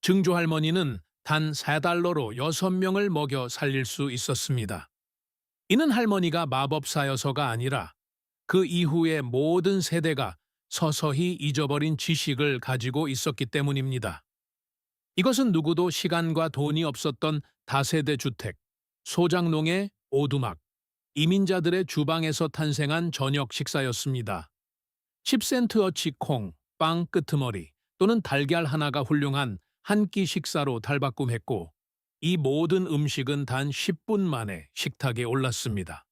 증조 할머니는 단 4달러로 6명을 먹여 살릴 수 있었습니다. 이는 할머니가 마법사여서가 아니라 그 이후의 모든 세대가 서서히 잊어버린 지식을 가지고 있었기 때문입니다. 이것은 누구도 시간과 돈이 없었던 다세대 주택, 소작농의 오두막, 이민자들의 주방에서 탄생한 저녁 식사였습니다. 10센트어치 콩, 빵 끄트머리 또는 달걀 하나가 훌륭한 한 끼 식사로 달바꿈했고 이 모든 음식은 단 10분 만에 식탁에 올랐습니다.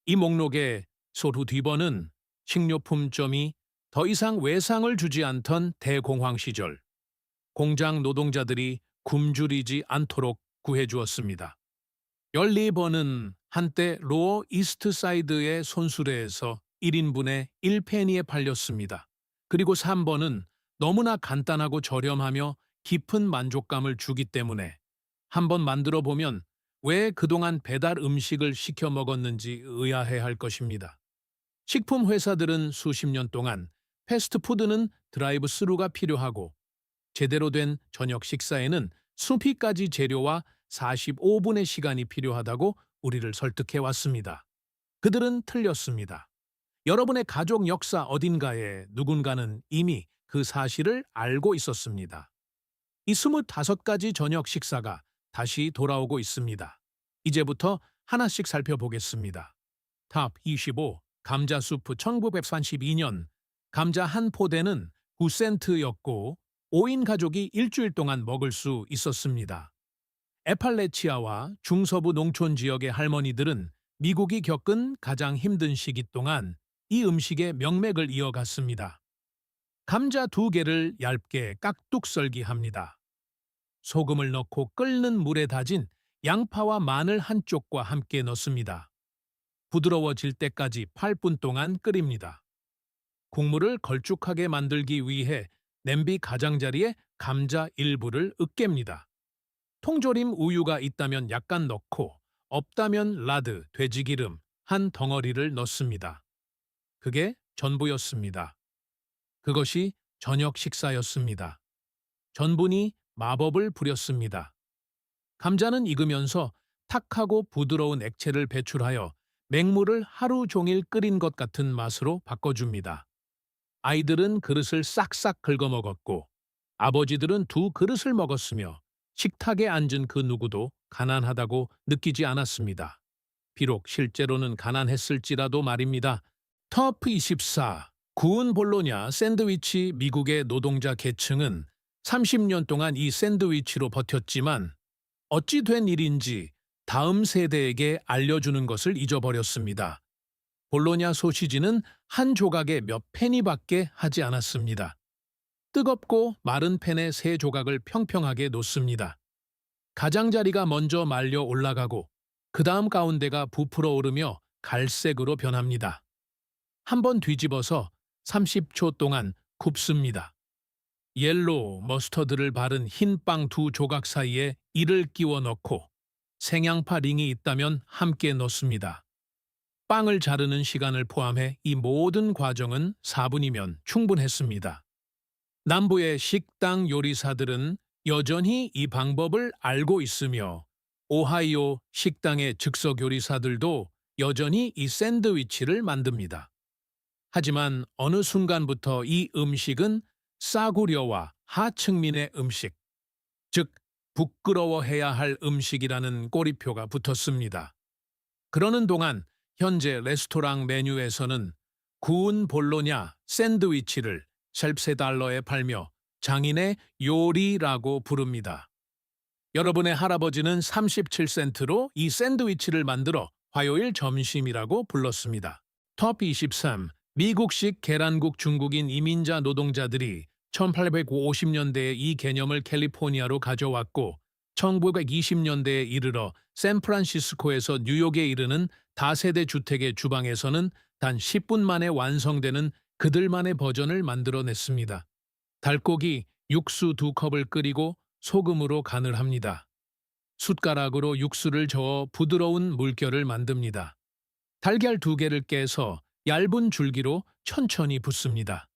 이 목록의 소루 뒤번은 식료품점이 더 이상 외상을 주지 않던 대공황 시절, 공장 노동자들이 굶주리지 않도록 구해주었습니다. 14번은 한때 로어 이스트사이드의 손수레에서 1인분에 1페니에 팔렸습니다. 그리고 3번은 너무나 간단하고 저렴하며 깊은 만족감을 주기 때문에 한번 만들어 보면 왜 그동안 배달 음식을 시켜 먹었는지 의아해할 것입니다. 식품 회사들은 수십 년 동안 패스트푸드는 드라이브 스루가 필요하고 제대로 된 저녁 식사에는 수피까지 재료와 45분의 시간이 필요하다고 우리를 설득해 왔습니다. 그들은 틀렸습니다. 여러분의 가족 역사 어딘가에 누군가는 이미 그 사실을 알고 있었습니다. 이 25가지 저녁 식사가 다시 돌아오고 있습니다. 이제부터 하나씩 살펴보겠습니다. 탑 25, 감자 수프 1932년, 감자 한 포대는 9센트였고 5인 가족이 일주일 동안 먹을 수 있었습니다. 에팔레치아와 중서부 농촌 지역의 할머니들은 미국이 겪은 가장 힘든 시기 동안 이 음식의 명맥을 이어갔습니다. 감자 2개를 얇게 깍둑 썰기합니다. 소금을 넣고 끓는 물에 다진 양파와 마늘 한쪽과 함께 넣습니다. 부드러워질 때까지 8분 동안 끓입니다. 국물을 걸쭉하게 만들기 위해 냄비 가장자리에 감자 일부를 으깹니다. 통조림 우유가 있다면 약간 넣고 없다면 라드, 돼지기름 한 덩어리를 넣습니다. 그게 전부였습니다. 그것이 저녁 식사였습니다. 전분이 마법을 부렸습니다. 감자는 익으면서 탁하고 부드러운 액체를 배출하여 맹물을 하루 종일 끓인 것 같은 맛으로 바꿔줍니다. 아이들은 그릇을 싹싹 긁어먹었고 아버지들은 2그릇을 먹었으며 식탁에 앉은 그 누구도 가난하다고 느끼지 않았습니다. 비록 실제로는 가난했을지라도 말입니다. 터프 24, 구운 볼로냐 샌드위치. 미국의 노동자 계층은 30년 동안 이 샌드위치로 버텼지만 어찌 된 일인지 다음 세대에게 알려주는 것을 잊어버렸습니다. 볼로냐 소시지는 한 조각에 몇 페니밖에 하지 않았습니다. 뜨겁고 마른 팬에 3조각을 평평하게 놓습니다. 가장자리가 먼저 말려 올라가고 그 다음 가운데가 부풀어 오르며 갈색으로 변합니다. 한번 뒤집어서 30초 동안 굽습니다. 옐로우 머스터드를 바른 흰 빵 2조각 사이에 이를 끼워 넣고 생양파 링이 있다면 함께 넣습니다. 빵을 자르는 시간을 포함해 이 모든 과정은 4분이면 충분했습니다. 남부의 식당 요리사들은 여전히 이 방법을 알고 있으며 오하이오 식당의 즉석 요리사들도 여전히 이 샌드위치를 만듭니다. 하지만 어느 순간부터 이 음식은 싸구려와 하층민의 음식, 즉 부끄러워해야 할 음식이라는 꼬리표가 붙었습니다. 그러는 동안 현재 레스토랑 메뉴에서는 구운 볼로냐 샌드위치를 13달러에 팔며 장인의 요리라고 부릅니다. 여러분의 할아버지는 37센트로 이 샌드위치를 만들어 화요일 점심이라고 불렀습니다. 톱 23. 미국식 계란국. 중국인 이민자 노동자들이 1850년대에 이 개념을 캘리포니아로 가져왔고 1920년대에 이르러 샌프란시스코에서 뉴욕에 이르는 다세대 주택의 주방에서는 단 10분 만에 완성되는 그들만의 버전을 만들어냈습니다. 닭고기 육수 2컵을 끓이고 소금으로 간을 합니다. 숟가락으로 육수를 저어 부드러운 물결을 만듭니다. 달걀 2개를 깨서 얇은 줄기로 천천히 붓습니다.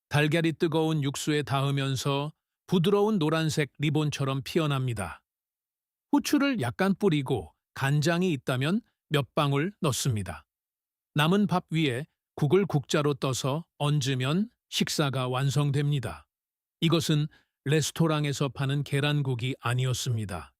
달걀이 뜨거운 육수에 닿으면서 부드러운 노란색 리본처럼 피어납니다. 후추를 약간 뿌리고 간장이 있다면 몇 방울 넣습니다. 남은 밥 위에 국을 국자로 떠서 얹으면 식사가 완성됩니다. 이것은 레스토랑에서 파는 계란국이 아니었습니다.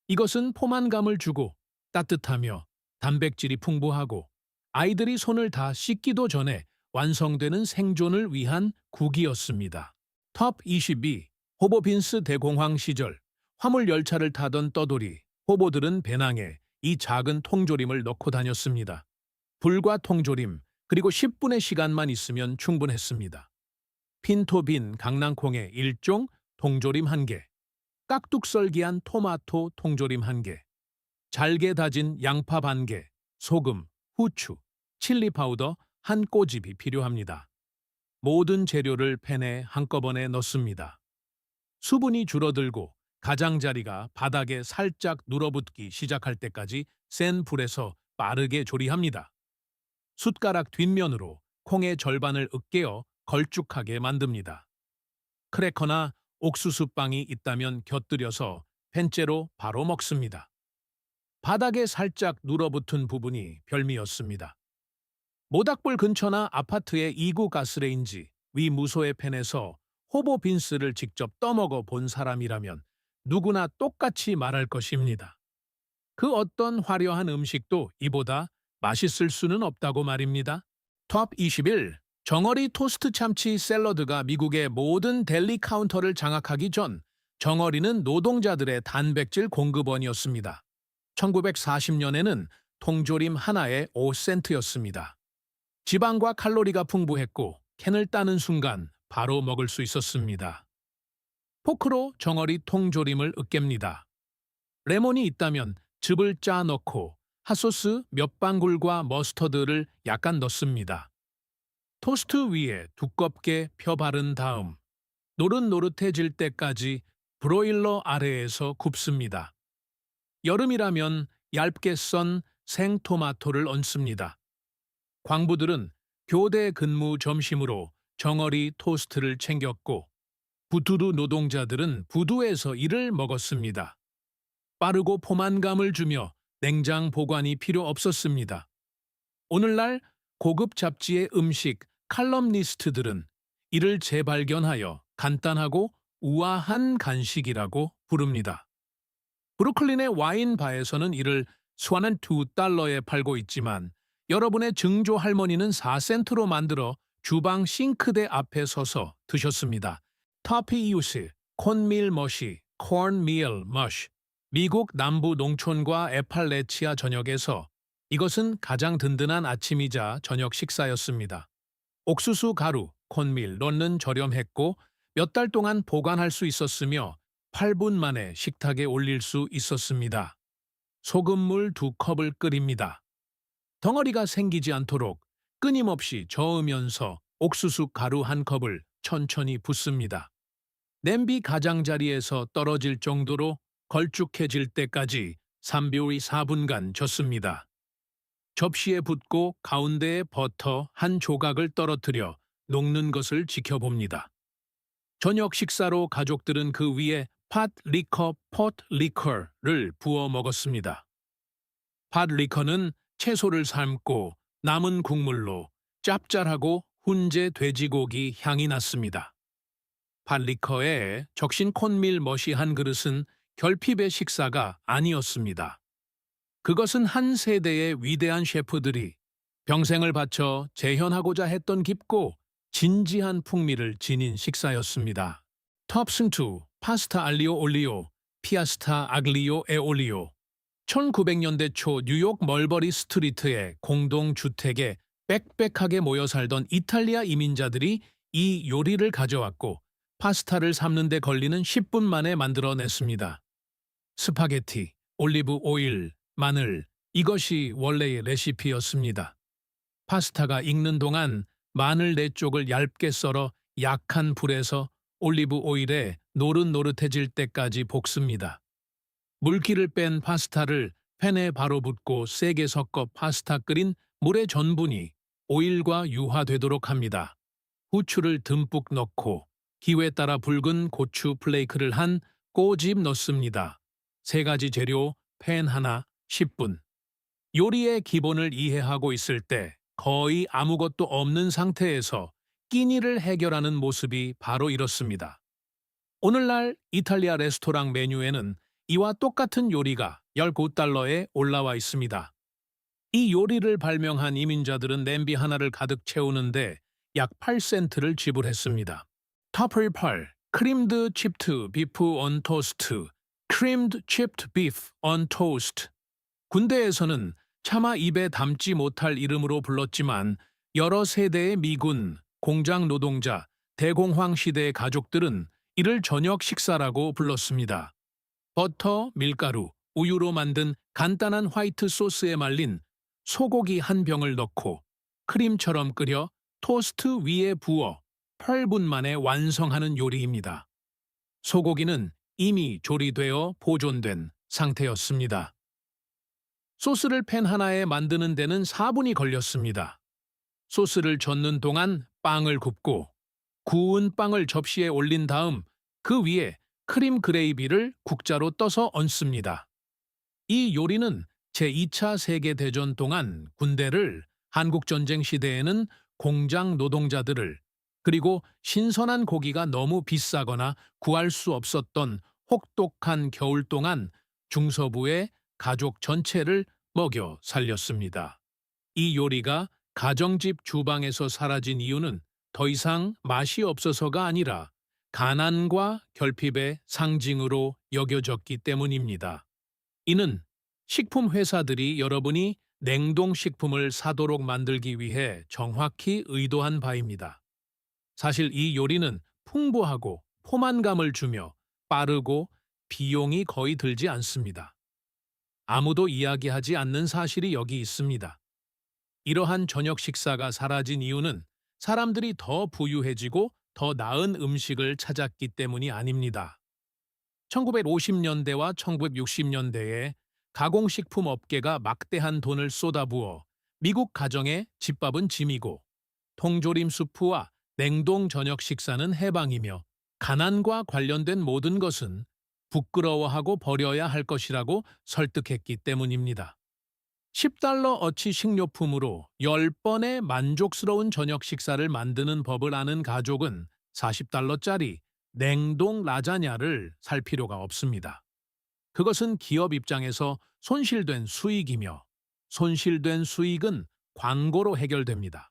이것은 포만감을 주고 따뜻하며 단백질이 풍부하고 아이들이 손을 다 씻기도 전에 완성되는 생존을 위한 국이었습니다. 톱 22. 호보 빈스 대공황 시절 화물 열차를 타던 떠돌이 호보들은 배낭에 이 작은 통조림을 넣고 다녔습니다. 불과 통조림 그리고 10분의 시간만 있으면 충분했습니다. 핀토빈 강낭콩의 일종 통조림 1개, 깍둑썰기한 토마토 통조림 1개, 잘게 다진 양파 반 개, 소금, 후추, 칠리 파우더 한 꼬집이 필요합니다. 모든 재료를 팬에 한꺼번에 넣습니다. 수분이 줄어들고 가장자리가 바닥에 살짝 눌어붙기 시작할 때까지 센 불에서 빠르게 조리합니다. 숟가락 뒷면으로 콩의 절반을 으깨어 걸쭉하게 만듭니다. 크래커나 옥수수빵이 있다면 곁들여서 팬째로 바로 먹습니다. 바닥에 살짝 눌어붙은 부분이 별미였습니다. 모닥불 근처나 아파트의 2구 가스레인지 위 무소의 팬에서 호보 빈스를 직접 떠먹어 본 사람이라면 누구나 똑같이 말할 것입니다. 그 어떤 화려한 음식도 이보다 맛있을 수는 없다고 말입니다. 톱 21. 정어리 토스트 참치 샐러드가 미국의 모든 델리 카운터를 장악하기 전 정어리는 노동자들의 단백질 공급원이었습니다. 1940년에는 통조림 하나에 5센트였습니다. 지방과 칼로리가 풍부했고 캔을 따는 순간 바로 먹을 수 있었습니다. 포크로 정어리 통조림을 으깹니다. 레몬이 있다면 즙을 짜 넣고 핫소스 몇 방울과 머스터드를 약간 넣습니다. 토스트 위에 두껍게 펴 바른 다음 노릇노릇해질 때까지 브로일러 아래에서 굽습니다. 여름이라면 얇게 썬 생토마토를 얹습니다. 광부들은 교대 근무 점심으로 정어리 토스트를 챙겼고 부두루 노동자들은 부두에서 이를 먹었습니다. 빠르고 포만감을 주며 냉장 보관이 필요 없었습니다. 오늘날 고급 잡지의 음식 칼럼니스트들은 이를 재발견하여 간단하고 우아한 간식이라고 부릅니다. 브루클린의 와인 바에서는 이를 스완은 $2에 팔고 있지만 여러분의 증조 할머니는 4센트로 만들어 주방 싱크대 앞에 서서 드셨습니다. 터피 이웃스, 콘밀 머시, cornmeal mush. 미국 남부 농촌과 에팔레치아 전역에서 이것은 가장 든든한 아침이자 저녁 식사였습니다. 옥수수 가루, 콘밀, 넣는 저렴했고 몇 달 동안 보관할 수 있었으며 8분 만에 식탁에 올릴 수 있었습니다. 소금물 2컵을 끓입니다. 덩어리가 생기지 않도록 끊임없이 저으면서 옥수수 가루 1컵을 천천히 붓습니다. 냄비 가장자리에서 떨어질 정도로 걸쭉해질 때까지 3배우리 4분간 젓습니다. 접시에 붓고 가운데에 버터 한 조각을 떨어뜨려 녹는 것을 지켜봅니다. 저녁 식사로 가족들은 그 위에 팟 리커, 폿 리커를 부어 먹었습니다. 팟 리커는 채소를 삶고 남은 국물로 짭짤하고 훈제 돼지고기 향이 났습니다. 팟 리커에 적신 콘밀 머시 한 그릇은 결핍의 식사가 아니었습니다. 그것은 한 세대의 위대한 셰프들이 평생을 바쳐 재현하고자 했던 깊고 진지한 풍미를 지닌 식사였습니다. 톱슨2 파스타 알리오 올리오, 피아스타 아글리오 에 올리오. 1900년대 초 뉴욕 멀버리 스트리트의 공동주택에 빽빽하게 모여 살던 이탈리아 이민자들이 이 요리를 가져왔고 파스타를 삶는 데 걸리는 10분 만에 만들어냈습니다. 스파게티, 올리브 오일, 마늘, 이것이 원래의 레시피였습니다. 파스타가 익는 동안 마늘 4쪽을 얇게 썰어 약한 불에서 올리브 오일에 노릇노릇해질 때까지 볶습니다. 물기를 뺀 파스타를 팬에 바로 붓고 세게 섞어 파스타 끓인 물의 전분이 오일과 유화되도록 합니다. 후추를 듬뿍 넣고 기호에 따라 붉은 고추 플레이크를 한 꼬집 넣습니다. 3가지 재료, 팬 하나, 10분. 요리의 기본을 이해하고 있을 때 거의 아무것도 없는 상태에서 끼니를 해결하는 모습이 바로 이렇습니다. 오늘날 이탈리아 레스토랑 메뉴에는 이와 똑같은 요리가 19달러에 올라와 있습니다. 이 요리를 발명한 이민자들은 냄비 하나를 가득 채우는데 약 8센트를 지불했습니다. 터플 8, 크림드 칩드 비프 온 토스트, 크림드 칩드 비프 온 토스트. 군대에서는 차마 입에 담지 못할 이름으로 불렀지만 여러 세대의 미군, 공장 노동자, 대공황 시대의 가족들은 이를 저녁 식사라고 불렀습니다. 버터, 밀가루, 우유로 만든 간단한 화이트 소스에 말린 소고기 한 병을 넣고 크림처럼 끓여 토스트 위에 부어 8분 만에 완성하는 요리입니다. 소고기는 이미 조리되어 보존된 상태였습니다. 소스를 팬 하나에 만드는 데는 4분이 걸렸습니다. 소스를 젓는 동안 빵을 굽고 구운 빵을 접시에 올린 다음 그 위에 크림 그레이비를 국자로 떠서 얹습니다. 이 요리는 제2차 세계대전 동안 군대를, 한국전쟁 시대에는 공장 노동자들을, 그리고 신선한 고기가 너무 비싸거나 구할 수 없었던 혹독한 겨울 동안 중서부의 가족 전체를 먹여 살렸습니다. 이 요리가 가정집 주방에서 사라진 이유는 더 이상 맛이 없어서가 아니라 가난과 결핍의 상징으로 여겨졌기 때문입니다. 이는 식품 회사들이 여러분이 냉동식품을 사도록 만들기 위해 정확히 의도한 바입니다. 사실 이 요리는 풍부하고 포만감을 주며 빠르고 비용이 거의 들지 않습니다. 아무도 이야기하지 않는 사실이 여기 있습니다. 이러한 저녁 식사가 사라진 이유는 사람들이 더 부유해지고 더 나은 음식을 찾았기 때문이 아닙니다. 1950년대와 1960년대에 가공식품 업계가 막대한 돈을 쏟아부어 미국 가정의 집밥은 짐이고 통조림 수프와 냉동 저녁 식사는 해방이며 가난과 관련된 모든 것은 부끄러워하고 버려야 할 것이라고 설득했기 때문입니다. 10달러어치 식료품으로 10번의 만족스러운 저녁 식사를 만드는 법을 아는 가족은 40달러짜리 냉동 라자냐를 살 필요가 없습니다. 그것은 기업 입장에서 손실된 수익이며 손실된 수익은 광고로 해결됩니다.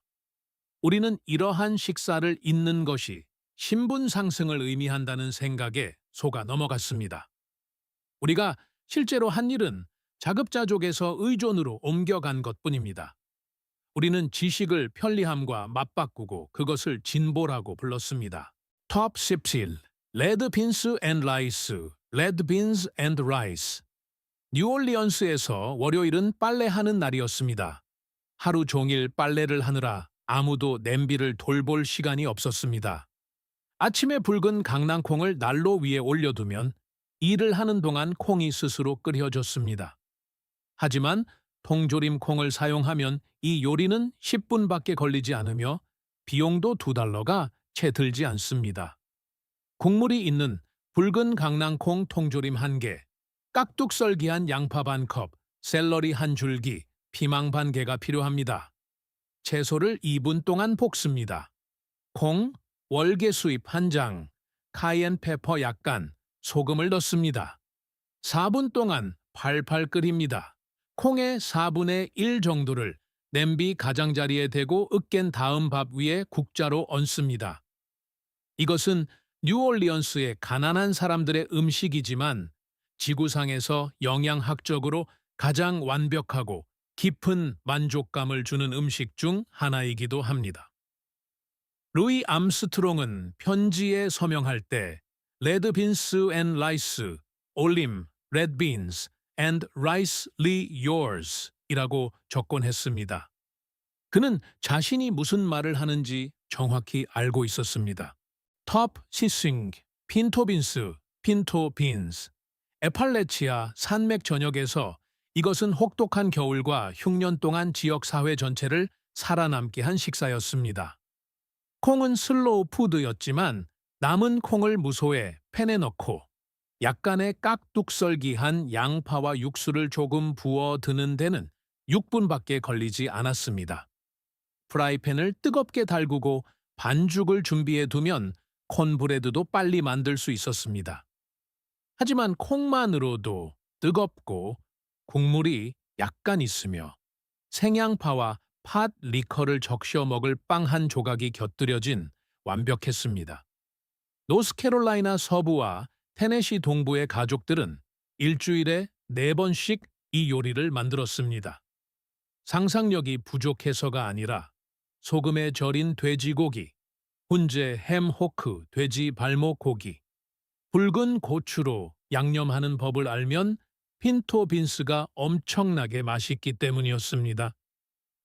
우리는 이러한 식사를 잇는 것이 신분 상승을 의미한다는 생각에 속아 넘어갔습니다. 우리가 실제로 한 일은 자급자족에서 의존으로 옮겨간 것뿐입니다. 우리는 지식을 편리함과 맞바꾸고 그것을 진보라고 불렀습니다. Top 17. Red beans and rice. Red beans and rice. 뉴올리언스에서 월요일은 빨래하는 날이었습니다. 하루 종일 빨래를 하느라 아무도 냄비를 돌볼 시간이 없었습니다. 아침에 붉은 강낭콩을 난로 위에 올려두면 일을 하는 동안 콩이 스스로 끓여졌습니다. 하지만 통조림 콩을 사용하면 이 요리는 10분밖에 걸리지 않으며 비용도 $2가 채 들지 않습니다. 국물이 있는 붉은 강낭콩 통조림 1개, 깍둑썰기한 양파 반컵, 샐러리 1줄기, 피망 반 개가 필요합니다. 채소를 2분 동안 볶습니다. 콩, 월계수잎 1장, 카이엔페퍼 약간, 소금을 넣습니다. 4분 동안 팔팔 끓입니다. 콩의 4분의 1 정도를 냄비 가장자리에 대고 으깬 다음 밥 위에 국자로 얹습니다. 이것은 뉴올리언스의 가난한 사람들의 음식이지만 지구상에서 영양학적으로 가장 완벽하고 깊은 만족감을 주는 음식 중 하나이기도 합니다. 루이 암스트롱은 편지에 서명할 때 Red beans and rice, 올림, red beans and ricely yours 이라고 적곤 했습니다. 그는 자신이 무슨 말을 하는지 정확히 알고 있었습니다. Top 시싱, 핀토빈스, 핀토빈스. 에팔레치아 산맥 전역에서 이것은 혹독한 겨울과 흉년 동안 지역 사회 전체를 살아남게 한 식사였습니다. 콩은 슬로우 푸드였지만 남은 콩을 무소에 팬에 넣고 약간의 깍둑썰기한 양파와 육수를 조금 부어 드는 데는 6분밖에 걸리지 않았습니다. 프라이팬을 뜨겁게 달구고 반죽을 준비해 두면 콘브레드도 빨리 만들 수 있었습니다. 하지만 콩만으로도 뜨겁고 국물이 약간 있으며 생양파와 팥 리커를 적셔 먹을 빵 한 조각이 곁들여진 완벽했습니다. 노스캐롤라이나 서부와 테네시 동부의 가족들은 일주일에 4번씩 이 요리를 만들었습니다. 상상력이 부족해서가 아니라 소금에 절인 돼지고기, 훈제 햄호크 돼지 발목 고기, 붉은 고추로 양념하는 법을 알면 핀토 빈스가 엄청나게 맛있기 때문이었습니다.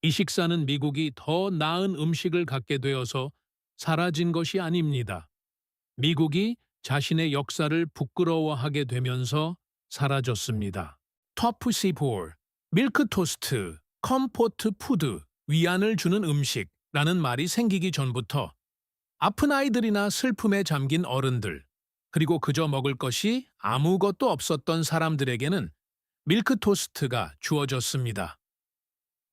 이 식사는 미국이 더 나은 음식을 갖게 되어서 사라진 것이 아닙니다. 미국이 자신의 역사를 부끄러워하게 되면서 사라졌습니다. 터프시볼, 밀크토스트, 컴포트 푸드, 위안을 주는 음식라는 말이 생기기 전부터 아픈 아이들이나 슬픔에 잠긴 어른들, 그리고 그저 먹을 것이 아무것도 없었던 사람들에게는 밀크토스트가 주어졌습니다.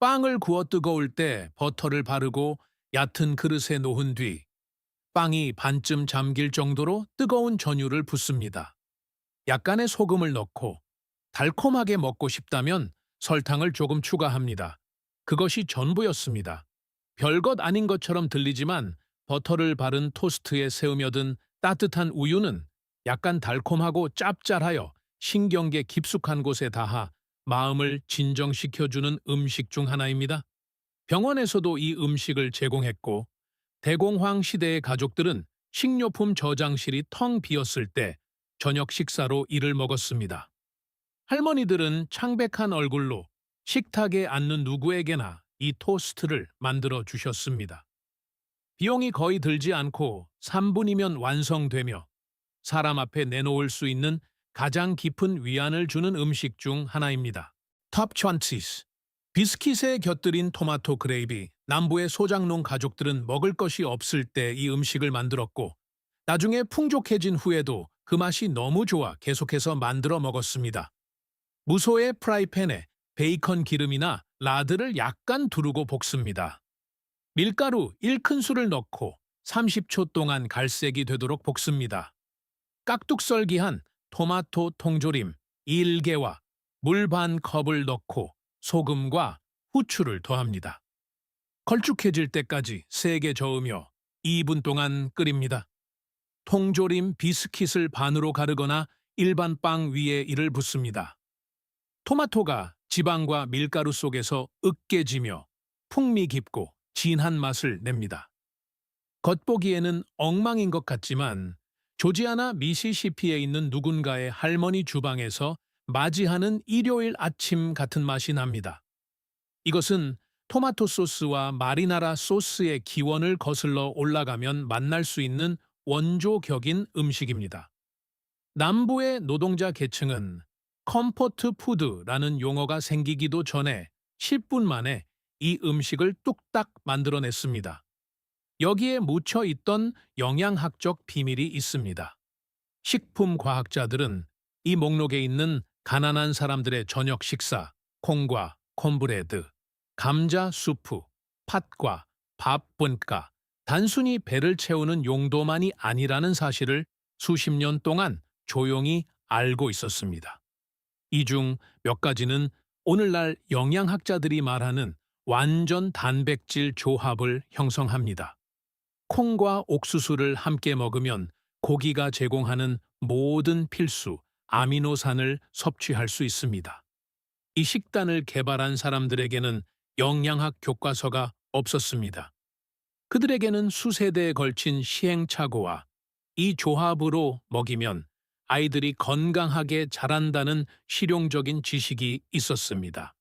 빵을 구워 뜨거울 때 버터를 바르고 얕은 그릇에 놓은 뒤 빵이 반쯤 잠길 정도로 뜨거운 전유를 붓습니다. 약간의 소금을 넣고 달콤하게 먹고 싶다면 설탕을 조금 추가합니다. 그것이 전부였습니다. 별것 아닌 것처럼 들리지만 버터를 바른 토스트에 세우며 든 따뜻한 우유는 약간 달콤하고 짭짤하여 신경계 깊숙한 곳에 닿아 마음을 진정시켜주는 음식 중 하나입니다. 병원에서도 이 음식을 제공했고 대공황 시대의 가족들은 식료품 저장실이 텅 비었을 때 저녁 식사로 이를 먹었습니다. 할머니들은 창백한 얼굴로 식탁에 앉는 누구에게나 이 토스트를 만들어 주셨습니다. 비용이 거의 들지 않고 3분이면 완성되며 사람 앞에 내놓을 수 있는 가장 깊은 위안을 주는 음식 중 하나입니다. 탑 20. 비스킷에 곁들인 토마토 그레이비. 남부의 소장농 가족들은 먹을 것이 없을 때 이 음식을 만들었고 나중에 풍족해진 후에도 그 맛이 너무 좋아 계속해서 만들어 먹었습니다. 무소의 프라이팬에 베이컨 기름이나 라드를 약간 두르고 볶습니다. 밀가루 1큰술을 넣고 30초 동안 갈색이 되도록 볶습니다. 깍둑썰기한 토마토 통조림 1개와 물 반 컵을 넣고 소금과 후추를 더합니다. 걸쭉해질 때까지 세게 저으며 2분 동안 끓입니다. 통조림 비스킷을 반으로 가르거나 일반 빵 위에 이를 붓습니다. 토마토가 지방과 밀가루 속에서 으깨지며 풍미 깊고 진한 맛을 냅니다. 겉보기에는 엉망인 것 같지만 조지아나 미시시피에 있는 누군가의 할머니 주방에서 맞이하는 일요일 아침 같은 맛이 납니다. 이것은 토마토 소스와 마리나라 소스의 기원을 거슬러 올라가면 만날 수 있는 원조격인 음식입니다. 남부의 노동자 계층은 컴포트 푸드라는 용어가 생기기도 전에 10분 만에 이 음식을 뚝딱 만들어냈습니다. 여기에 묻혀 있던 영양학적 비밀이 있습니다. 식품과학자들은 이 목록에 있는 가난한 사람들의 저녁 식사, 콩과 콘브레드, 감자 수프, 팥과 밥 분가, 단순히 배를 채우는 용도만이 아니라는 사실을 수십 년 동안 조용히 알고 있었습니다. 이 중 몇 가지는 오늘날 영양학자들이 말하는 완전 단백질 조합을 형성합니다. 콩과 옥수수를 함께 먹으면 고기가 제공하는 모든 필수 아미노산을 섭취할 수 있습니다. 이 식단을 개발한 사람들에게는 영양학 교과서가 없었습니다. 그들에게는 수세대에 걸친 시행착오와 이 조합으로 먹이면 아이들이 건강하게 자란다는 실용적인 지식이 있었습니다.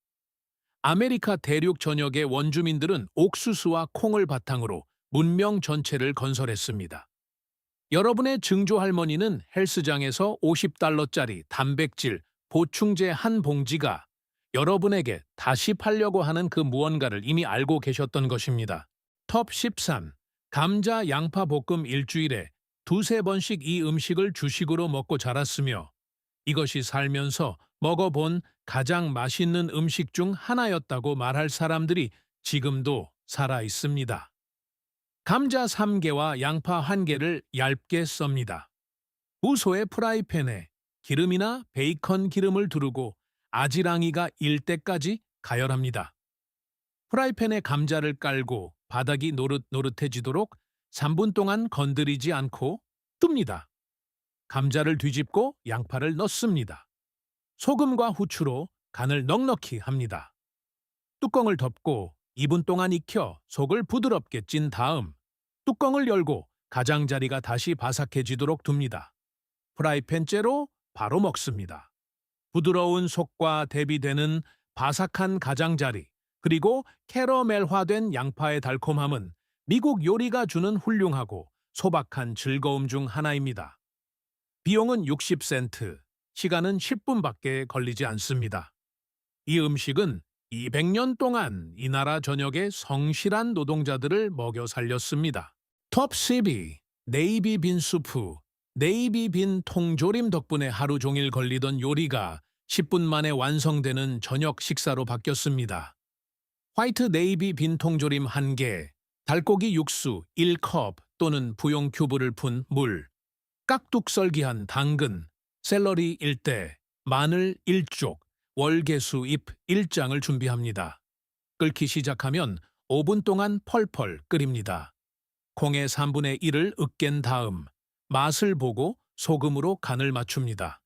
아메리카 대륙 전역의 원주민들은 옥수수와 콩을 바탕으로 문명 전체를 건설했습니다. 여러분의 증조 할머니는 헬스장에서 $50짜리 단백질 보충제 한 봉지가 여러분에게 다시 팔려고 하는 그 무언가를 이미 알고 계셨던 것입니다. 톱 13. 감자 양파 볶음 일주일에 두세 번씩 이 음식을 주식으로 먹고 자랐으며 이것이 살면서 먹어본 가장 맛있는 음식 중 하나였다고 말할 사람들이 지금도 살아 있습니다. 감자 3개와 양파 1개를 얇게 썹니다. 우소의 프라이팬에 기름이나 베이컨 기름을 두르고 아지랑이가 일 때까지 가열합니다. 프라이팬에 감자를 깔고 바닥이 노릇노릇해지도록 3분 동안 건드리지 않고 뜹니다. 감자를 뒤집고 양파를 넣습니다. 소금과 후추로 간을 넉넉히 합니다. 뚜껑을 덮고 2분 동안 익혀 속을 부드럽게 찐 다음 뚜껑을 열고 가장자리가 다시 바삭해지도록 둡니다. 프라이팬째로 바로 먹습니다. 부드러운 속과 대비되는 바삭한 가장자리, 그리고 캐러멜화된 양파의 달콤함은 미국 요리가 주는 훌륭하고 소박한 즐거움 중 하나입니다. 비용은 60센트, 시간은 10분밖에 걸리지 않습니다. 이 음식은 200년 동안 이 나라 전역의 성실한 노동자들을 먹여 살렸습니다. 톱10, 네이비 빈 수프, 네이비 빈 통조림 덕분에 하루 종일 걸리던 요리가 10분 만에 완성되는 저녁 식사로 바뀌었습니다. 화이트 네이비 빈 통조림 1개, 달고기 육수 1컵 또는 부용 큐브를 푼 물, 깍둑썰기한 당근, 샐러리 1대, 마늘 1쪽, 월계수 잎 1장을 준비합니다. 끓기 시작하면 5분 동안 펄펄 끓입니다. 콩의 3분의 1을 으깬 다음 맛을 보고 소금으로 간을 맞춥니다.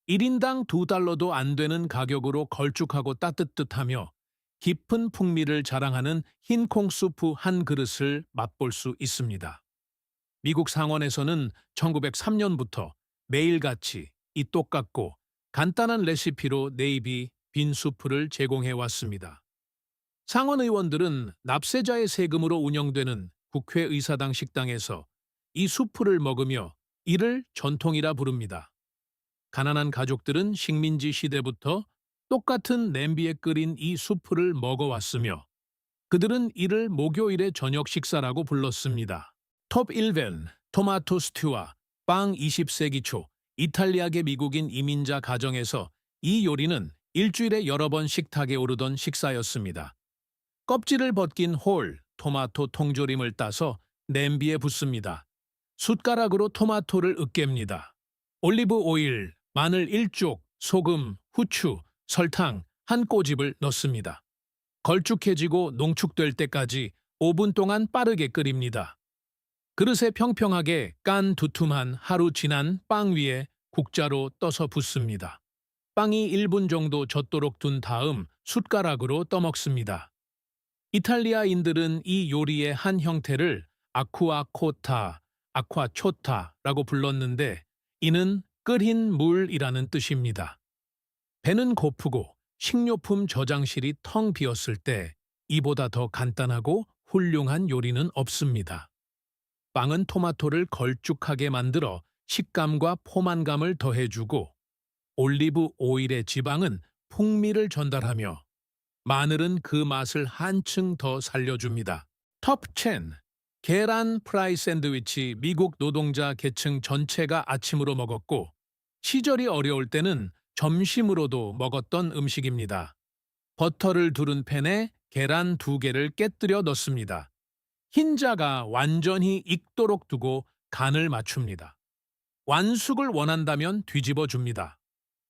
1인당 $2도 안 되는 가격으로 걸쭉하고 따뜻하며 깊은 풍미를 자랑하는 흰콩 수프 한 그릇을 맛볼 수 있습니다. 미국 상원에서는 1903년부터 매일같이 이 똑같고 간단한 레시피로 네이비 빈 수프를 제공해 왔습니다. 상원 의원들은 납세자의 세금으로 운영되는 국회의사당 식당에서 이 수프를 먹으며 이를 전통이라 부릅니다. 가난한 가족들은 식민지 시대부터 똑같은 냄비에 끓인 이 수프를 먹어왔으며 그들은 이를 목요일의 저녁 식사라고 불렀습니다. 톱 1벤, 토마토 스튜와 빵 20세기 초 이탈리아계 미국인 이민자 가정에서 이 요리는 일주일에 여러 번 식탁에 오르던 식사였습니다. 껍질을 벗긴 홀 토마토 통조림을 따서 냄비에 붓습니다. 숟가락으로 토마토를 으깹니다. 올리브 오일, 마늘 1쪽, 소금, 후추, 설탕 한 꼬집을 넣습니다. 걸쭉해지고 농축될 때까지 5분 동안 빠르게 끓입니다. 그릇에 평평하게 깐 두툼한 하루 지난 빵 위에 국자로 떠서 붓습니다. 빵이 1분 정도 젖도록 둔 다음 숟가락으로 떠먹습니다. 이탈리아인들은 이 요리의 한 형태를 아쿠아코타, 아쿠아초타라고 불렀는데 이는 끓인 물이라는 뜻입니다. 배는 고프고 식료품 저장실이 텅 비었을 때 이보다 더 간단하고 훌륭한 요리는 없습니다. 빵은 토마토를 걸쭉하게 만들어 식감과 포만감을 더해주고 올리브 오일의 지방은 풍미를 전달하며 마늘은 그 맛을 한층 더 살려줍니다. 톱 10. 계란 프라이 샌드위치 미국 노동자 계층 전체가 아침으로 먹었고 시절이 어려울 때는 점심으로도 먹었던 음식입니다. 버터를 두른 팬에 계란 2개를 깨뜨려 넣습니다. 흰자가 완전히 익도록 두고 간을 맞춥니다. 완숙을 원한다면 뒤집어 줍니다.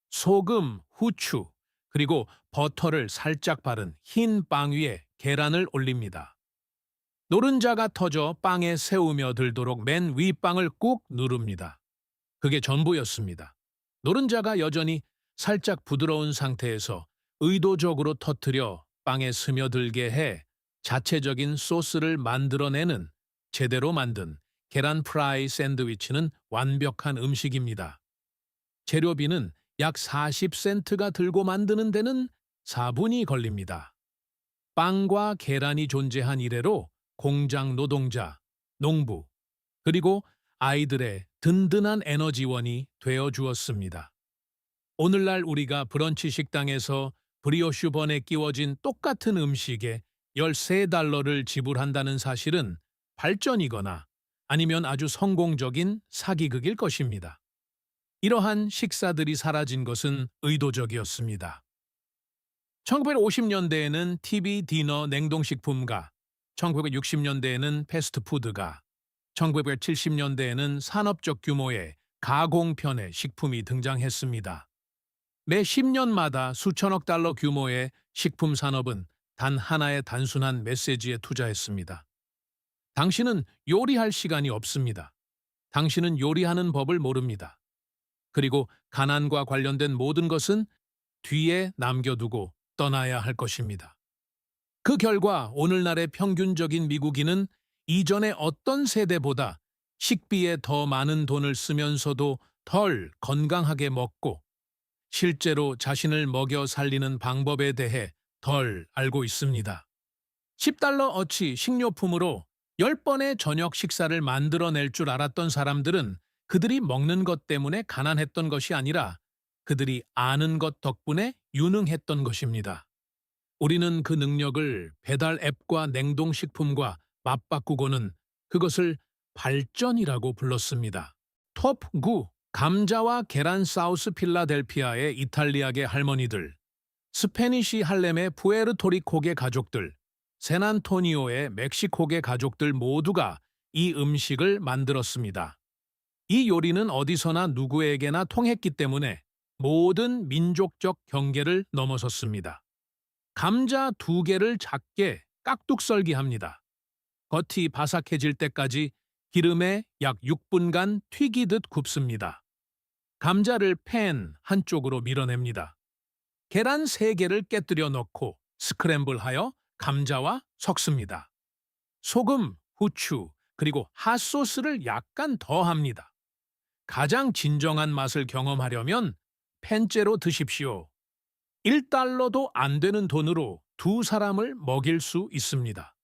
소금, 후추, 그리고 버터를 살짝 바른 흰 빵 위에 계란을 올립니다. 노른자가 터져 빵에 새우며 들도록 맨 윗빵을 꾹 누릅니다. 그게 전부였습니다. 노른자가 여전히 살짝 부드러운 상태에서 의도적으로 터뜨려 빵에 스며들게 해 자체적인 소스를 만들어내는 제대로 만든 계란 프라이 샌드위치는 완벽한 음식입니다. 재료비는 약 40센트가 들고 만드는 데는 4분이 걸립니다. 빵과 계란이 존재한 이래로 공장 노동자, 농부, 그리고 아이들의 든든한 에너지원이 되어 주었습니다. 오늘날 우리가 브런치 식당에서 브리오슈 번에 끼워진 똑같은 음식에 $13를 지불한다는 사실은 발전이거나 아니면 아주 성공적인 사기극일 것입니다. 이러한 식사들이 사라진 것은 의도적이었습니다. 1950년대에는 TV 디너 냉동식품가, 1960년대에는 패스트푸드가, 1970년대에는 산업적 규모의 가공편의 식품이 등장했습니다. 매 10년마다 수천억 달러 규모의 식품 산업은 단 하나의 단순한 메시지에 투자했습니다. 당신은 요리할 시간이 없습니다. 당신은 요리하는 법을 모릅니다. 그리고 가난과 관련된 모든 것은 뒤에 남겨두고 떠나야 할 것입니다. 그 결과 오늘날의 평균적인 미국인은 이전의 어떤 세대보다 식비에 더 많은 돈을 쓰면서도 덜 건강하게 먹고 실제로 자신을 먹여 살리는 방법에 대해 덜 알고 있습니다. 10달러어치 식료품으로 10번의 저녁 식사를 만들어낼 줄 알았던 사람들은 그들이 먹는 것 때문에 가난했던 것이 아니라 그들이 아는 것 덕분에 유능했던 것입니다. 우리는 그 능력을 배달 앱과 냉동식품과 맞바꾸고는 그것을 발전이라고 불렀습니다. 톱 9. 감자와 계란 사우스 필라델피아의 이탈리아계 할머니들, 스페니시 할렘의 푸에르토리코계 가족들, 샌안토니오의 멕시코계 가족들 모두가 이 음식을 만들었습니다. 이 요리는 어디서나 누구에게나 통했기 때문에 모든 민족적 경계를 넘어섰습니다. 감자 2개를 작게 깍둑썰기합니다. 겉이 바삭해질 때까지 기름에 약 6분간 튀기듯 굽습니다. 감자를 팬 한쪽으로 밀어냅니다. 계란 3개를 깨뜨려 넣고 스크램블하여 감자와 섞습니다. 소금, 후추, 그리고 핫소스를 약간 더합니다. 가장 진정한 맛을 경험하려면 팬째로 드십시오. 1달러도 안 되는 돈으로 2사람을 먹일 수 있습니다.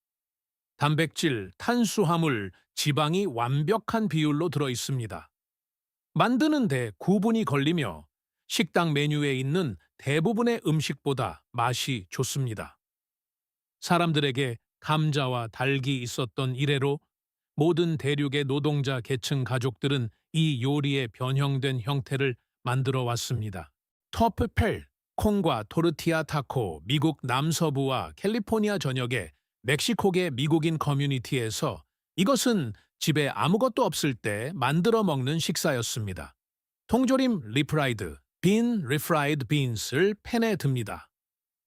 단백질, 탄수화물, 지방이 완벽한 비율로 들어 있습니다. 만드는데 9분이 걸리며 식당 메뉴에 있는 대부분의 음식보다 맛이 좋습니다. 사람들에게 감자와 닭이 있었던 이래로 모든 대륙의 노동자 계층 가족들은 이 요리의 변형된 형태를 만들어 왔습니다. 터프펠, 콩과 토르티아 타코, 미국 남서부와 캘리포니아 전역의 멕시코계 미국인 커뮤니티에서 이것은 집에 아무것도 없을 때 만들어 먹는 식사였습니다. 통조림 리프라이드, 빈 리프라이드 빈스를 팬에 듭니다.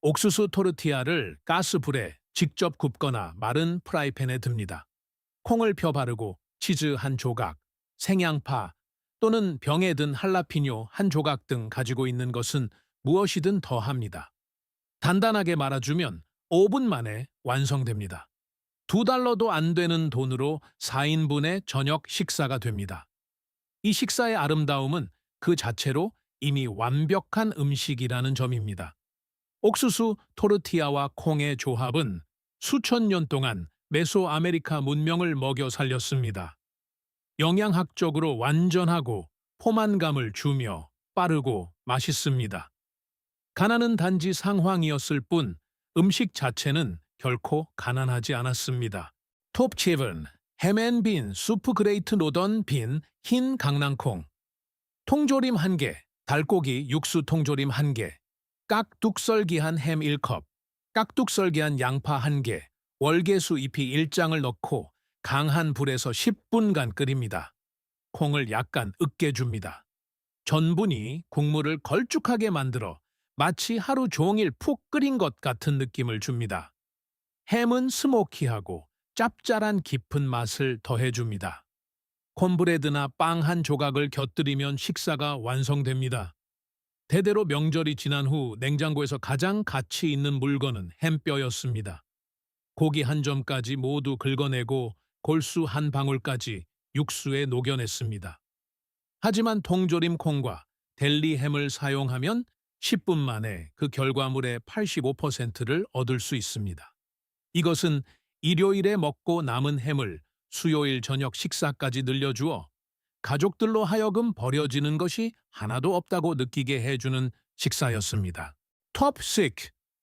옥수수 토르티아를 가스불에 직접 굽거나 마른 프라이팬에 듭니다. 콩을 펴 바르고 치즈 한 조각, 생양파 또는 병에 든 할라피뇨 한 조각 등 가지고 있는 것은 무엇이든 더합니다. 단단하게 말아주면 5분 만에 완성됩니다. 2달러도 안 되는 돈으로 4인분의 저녁 식사가 됩니다. 이 식사의 아름다움은 그 자체로 이미 완벽한 음식이라는 점입니다. 옥수수, 토르티아와 콩의 조합은 수천 년 동안 메소아메리카 문명을 먹여 살렸습니다. 영양학적으로 완전하고 포만감을 주며 빠르고 맛있습니다. 가난은 단지 상황이었을 뿐 음식 자체는 결코 가난하지 않았습니다. 톱 7. 햄앤빈 수프 그레이트 노던 빈 흰 강낭콩 통조림 1개, 달고기 육수 통조림 1개, 깍둑썰기한 햄 1컵, 깍둑썰기한 양파 1개, 월계수 잎이 1장을 넣고 강한 불에서 10분간 끓입니다. 콩을 약간 으깨줍니다. 전분이 국물을 걸쭉하게 만들어 마치 하루 종일 푹 끓인 것 같은 느낌을 줍니다. 햄은 스모키하고 짭짤한 깊은 맛을 더해줍니다. 콘브레드나 빵 한 조각을 곁들이면 식사가 완성됩니다. 대대로 명절이 지난 후 냉장고에서 가장 가치 있는 물건은 햄뼈였습니다. 고기 한 점까지 모두 긁어내고 골수 한 방울까지 육수에 녹여냈습니다. 하지만 통조림 콩과 델리 햄을 사용하면 10분 만에 그 결과물의 85%를 얻을 수 있습니다. 이것은 일요일에 먹고 남은 햄을 수요일 저녁 식사까지 늘려주어 가족들로 하여금 버려지는 것이 하나도 없다고 느끼게 해주는 식사였습니다. 톱 6.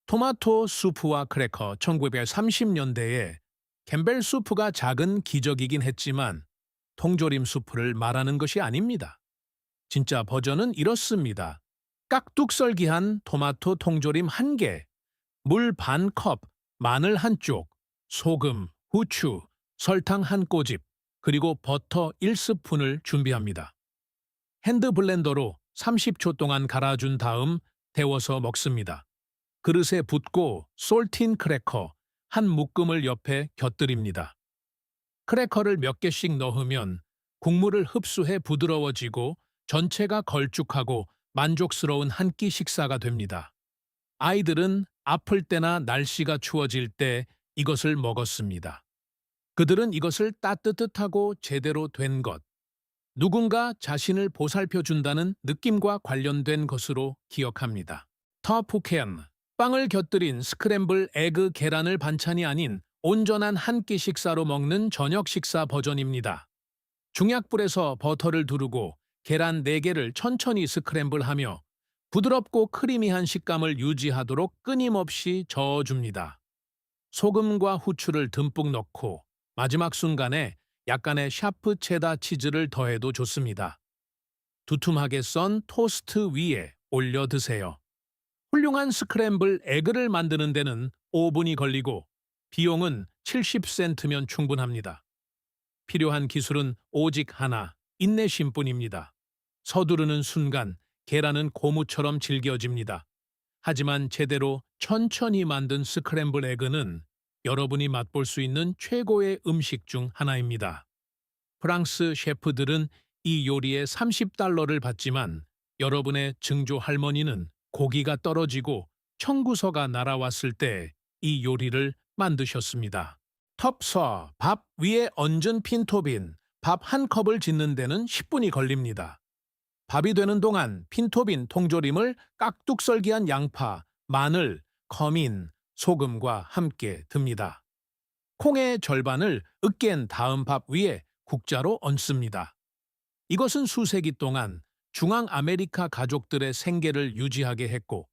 토마토 수프와 크래커 1930년대에 캠벨 수프가 작은 기적이긴 했지만 통조림 수프를 말하는 것이 아닙니다. 진짜 버전은 이렇습니다. 깍둑썰기한 토마토 통조림 1개, 물 반 컵, 마늘 1쪽, 소금, 후추, 설탕 1꼬집, 그리고 버터 1스푼을 준비합니다. 핸드 블렌더로 30초 동안 갈아준 다음 데워서 먹습니다. 그릇에 붓고 솔틴 크래커 한 묶음을 옆에 곁들입니다. 크래커를 몇 개씩 넣으면 국물을 흡수해 부드러워지고 전체가 걸쭉하고 만족스러운 한 끼 식사가 됩니다. 아이들은 아플 때나 날씨가 추워질 때 이것을 먹었습니다. 그들은 이것을 따뜻하고 제대로 된 것, 누군가 자신을 보살펴준다는 느낌과 관련된 것으로 기억합니다. 터프캔, 빵을 곁들인 스크램블 에그 계란을 반찬이 아닌 온전한 한 끼 식사로 먹는 저녁 식사 버전입니다. 중약불에서 버터를 두르고 계란 4개를 천천히 스크램블하며 부드럽고 크리미한 식감을 유지하도록 끊임없이 저어줍니다. 소금과 후추를 듬뿍 넣고 마지막 순간에 약간의 샤프 체다 치즈를 더해도 좋습니다. 두툼하게 썬 토스트 위에 올려 드세요. 훌륭한 스크램블 에그를 만드는 데는 5분이 걸리고 비용은 70센트면 충분합니다. 필요한 기술은 오직 하나, 인내심뿐입니다. 서두르는 순간 계란은 고무처럼 질겨집니다. 하지만 제대로 천천히 만든 스크램블 에그는 여러분이 맛볼 수 있는 최고의 음식 중 하나입니다. 프랑스 셰프들은 이 요리에 $30를 받지만 여러분의 증조 할머니는 고기가 떨어지고 청구서가 날아왔을 때 이 요리를 만드셨습니다. 텁서, 밥 위에 얹은 핀토빈, 밥 한 컵을 짓는 데는 10분이 걸립니다. 밥이 되는 동안 핀토빈 통조림을 깍둑썰기한 양파, 마늘, 커민, 소금과 함께 듭니다. 콩의 절반을 으깬 다음 밥 위에 국자로 얹습니다. 이것은 수세기 동안 중앙 아메리카 가족들의 생계를 유지하게 했고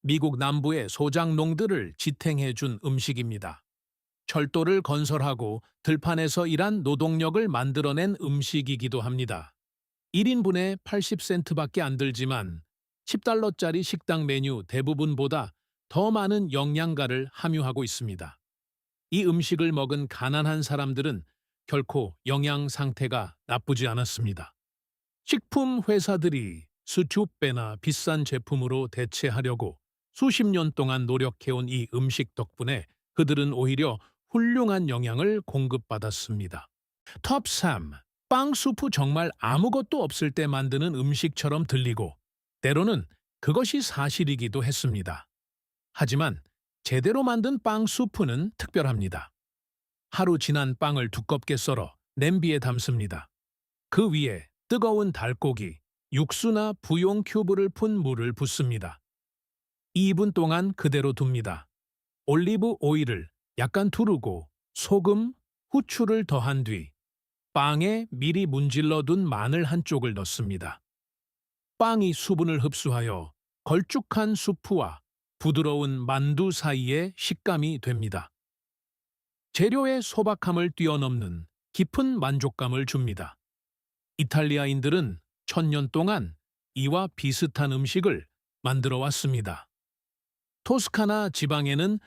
미국 남부의 소작농들을 지탱해준 음식입니다. 철도를 건설하고 들판에서 일한 노동력을 만들어낸 음식이기도 합니다. 1인분에 80센트밖에 안 들지만 $10짜리 식당 메뉴 대부분보다 더 많은 영양가를 함유하고 있습니다. 이 음식을 먹은 가난한 사람들은 결코 영양 상태가 나쁘지 않았습니다. 식품 회사들이 수줍배나 비싼 제품으로 대체하려고 수십 년 동안 노력해온 이 음식 덕분에 그들은 오히려 훌륭한 영양을 공급받았습니다. 톱 3. 빵 수프 정말 아무것도 없을 때 만드는 음식처럼 들리고 때로는 그것이 사실이기도 했습니다. 하지만 제대로 만든 빵 수프는 특별합니다. 하루 지난 빵을 두껍게 썰어 냄비에 담습니다. 그 위에 뜨거운 달고기, 육수나 부용 큐브를 푼 물을 붓습니다. 2분 동안 그대로 둡니다. 올리브 오일을 약간 두르고 소금, 후추를 더한 뒤 빵에 미리 문질러둔 마늘 한쪽을 넣습니다. 빵이 수분을 흡수하여 걸쭉한 수프와 부드러운 만두 사이의 식감이 됩니다. 재료의 소박함을 뛰어넘는 깊은 만족감을 줍니다. 이탈리아인들은 1000년 동안 이와 비슷한 음식을 만들어 왔습니다. 토스카나 지방에는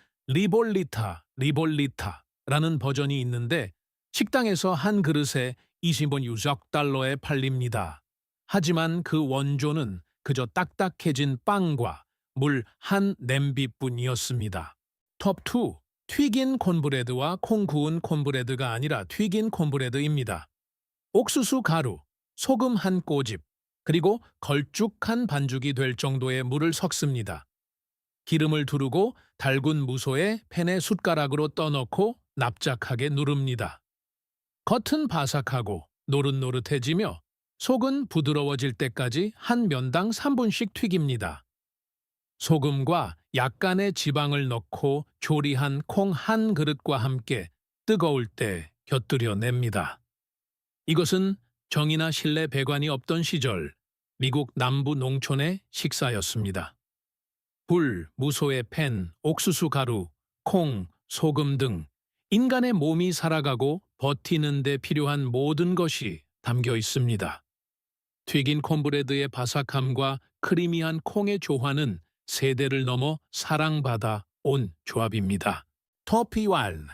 리볼리타라는 버전이 있는데 식당에서 한 그릇에 25달러에 팔립니다. 하지만 그 원조는 그저 딱딱해진 빵과 물 한 냄비뿐이었습니다. 톱2. 튀긴 콘브레드와 콩 구운 콘브레드가 아니라 튀긴 콘브레드입니다. 옥수수 가루, 소금 한 꼬집, 그리고 걸쭉한 반죽이 될 정도의 물을 섞습니다. 기름을 두르고 달군 무소에 팬에 숟가락으로 떠넣고 납작하게 누릅니다. 겉은 바삭하고 노릇노릇해지며 속은 부드러워질 때까지 한 면당 3분씩 튀깁니다. 소금과 약간의 지방을 넣고 조리한 콩 한 그릇과 함께 뜨거울 때 곁들여 냅니다. 이것은 정이나 실내 배관이 없던 시절 미국 남부 농촌의 식사였습니다. 불, 무소의 팬, 옥수수 가루, 콩, 소금 등 인간의 몸이 살아가고 버티는 데 필요한 모든 것이 담겨 있습니다. 튀긴 콘브레드의 바삭함과 크리미한 콩의 조화는 세대를 넘어 사랑받아 온 조합입니다. 토피왈,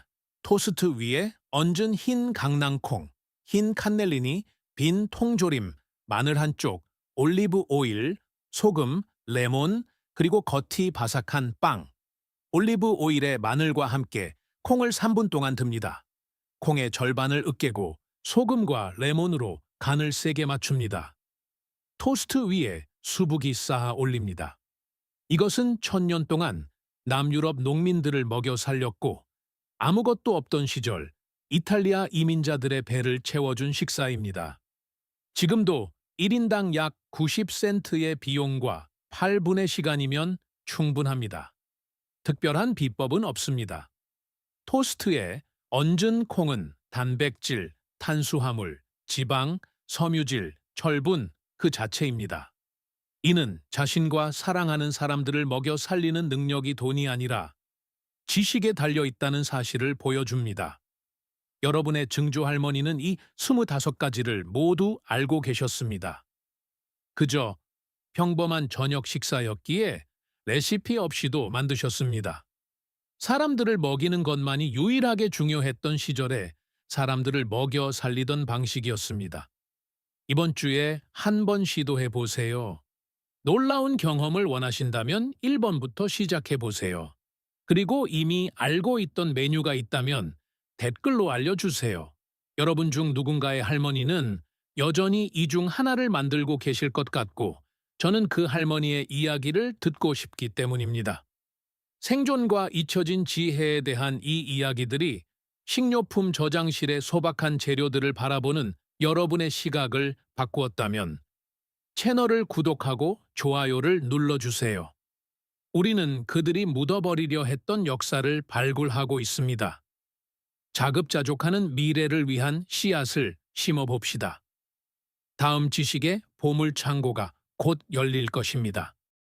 토스트 위에 얹은 흰 강낭콩, 흰 칸넬리니, 빈 통조림, 마늘 한쪽, 올리브 오일, 소금, 레몬, 그리고 겉이 바삭한 빵. 올리브 오일에 마늘과 함께 콩을 3분 동안 듭니다. 콩의 절반을 으깨고 소금과 레몬으로 간을 세게 맞춥니다. 토스트 위에 수북이 쌓아 올립니다. 이것은 1000년 동안 남유럽 농민들을 먹여 살렸고 아무것도 없던 시절 이탈리아 이민자들의 배를 채워준 식사입니다. 지금도 1인당 약 90센트의 비용과 8분의 시간이면 충분합니다. 특별한 비법은 없습니다. 토스트에 얹은 콩은 단백질, 탄수화물, 지방, 섬유질, 철분 그 자체입니다. 이는 자신과 사랑하는 사람들을 먹여 살리는 능력이 돈이 아니라 지식에 달려 있다는 사실을 보여줍니다. 여러분의 증조할머니는 이 25가지를 모두 알고 계셨습니다. 그저 평범한 저녁 식사였기에 레시피 없이도 만드셨습니다. 사람들을 먹이는 것만이 유일하게 중요했던 시절에 사람들을 먹여 살리던 방식이었습니다. 이번 주에 한번 시도해 보세요. 놀라운 경험을 원하신다면 1번부터 시작해 보세요. 그리고 이미 알고 있던 메뉴가 있다면 댓글로 알려주세요. 여러분 중 누군가의 할머니는 여전히 이 중 하나를 만들고 계실 것 같고 저는 그 할머니의 이야기를 듣고 싶기 때문입니다. 생존과 잊혀진 지혜에 대한 이 이야기들이 식료품 저장실의 소박한 재료들을 바라보는 여러분의 시각을 바꾸었다면 채널을 구독하고 좋아요를 눌러주세요. 우리는 그들이 묻어버리려 했던 역사를 발굴하고 있습니다. 자급자족하는 미래를 위한 씨앗을 심어봅시다. 다음 지식의 보물창고가 곧 열릴 것입니다.